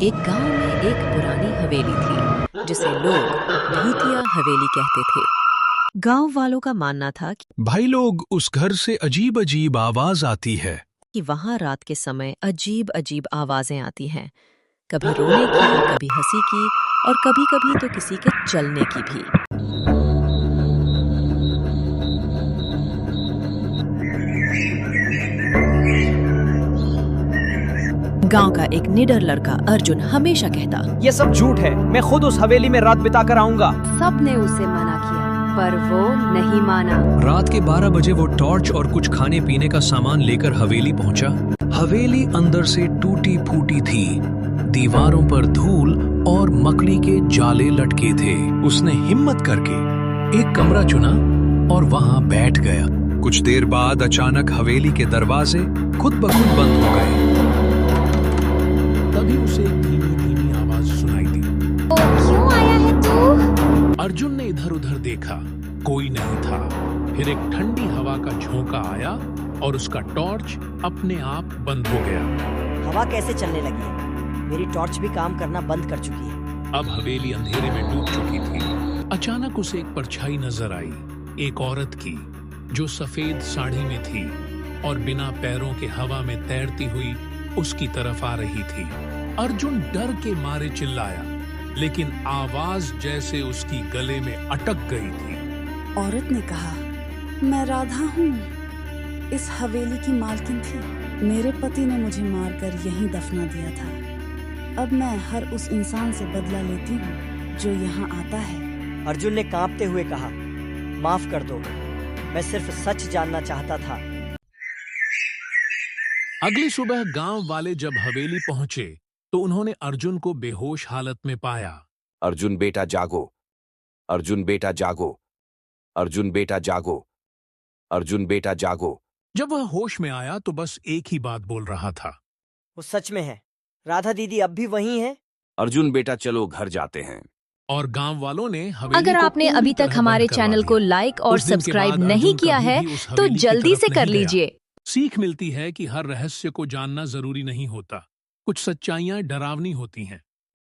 एक गांव में एक पुरानी हवेली थी जिसे लोग भूतिया हवेली कहते थे। गांव वालों का मानना था भाई लोग, उस घर से अजीब अजीब आवाज आती है कि वहां रात के समय अजीब अजीब आवाजें आती हैं, कभी रोने की, कभी हंसी की और कभी कभी तो किसी के चलने की भी। गांव का एक निडर लड़का अर्जुन हमेशा कहता, ये सब झूठ है, मैं खुद उस हवेली में रात बिता कर आऊंगा। सबने उसे मना किया पर वो नहीं माना। रात के 12 बजे वो टॉर्च और कुछ खाने पीने का सामान लेकर हवेली पहुंचा। हवेली अंदर से टूटी फूटी थी, दीवारों पर धूल और मकड़ी के जाले लटके थे। उसने हिम्मत करके एक कमरा चुना और वहां बैठ गया। कुछ देर बाद अचानक हवेली के दरवाजे खुद ब खुद बंद हो गए। तभी उसे एक धीमी धीमी आवाज सुनाई दी। ओ, क्यों आया है तू? अर्जुन ने इधर उधर देखा, कोई नहीं था। फिर एक ठंडी हवा का झोंका आया और उसका टॉर्च अपने आप बंद हो गया। हवा कैसे चलने लगी है? मेरी टॉर्च भी काम करना बंद कर चुकी है। अब हवेली अंधेरे में डूब चुकी थी। अचानक उसे एक परछाई नजर आई, एक औरत की, जो सफेद साड़ी में थी और बिना पैरों के हवा में तैरती हुई उसकी तरफ आ रही थी। अर्जुन डर के मारे चिल्लाया, लेकिन आवाज जैसे उसकी गले में अटक गई थी। औरत ने कहा, मैं राधा हूँ, इस हवेली की मालकिन थी। मेरे पति ने मुझे मारकर यहीं दफना दिया था। अब मैं हर उस इंसान से बदला लेती हूँ जो यहाँ आता है। अर्जुन ने कांपते हुए कहा, माफ कर दो, मैं सिर्फ सच जानना चाहता था। अगली सुबह गांव वाले जब हवेली पहुंचे तो उन्होंने अर्जुन को बेहोश हालत में पाया। अर्जुन बेटा जागो, अर्जुन बेटा जागो, अर्जुन बेटा जागो, अर्जुन बेटा जागो। जब वह होश में आया तो बस एक ही बात बोल रहा था, वो सच में है, राधा दीदी अब भी वहीं है। अर्जुन बेटा चलो घर जाते हैं। और गांव वालों ने हवेली अगर को आपने पूरी अभी तक तरह हमारे बंद करवा चैनल को दिया। लाइक और उस दिन के सब्सक्राइब बाद नहीं अर्जुन किया कभी है भी उस तो हवेली की जल्दी तरफ से कर नहीं गया। लीजिए। सीख मिलती है कि हर रहस्य को जानना जरूरी नहीं होता, कुछ सच्चाइयां डरावनी होती हैं।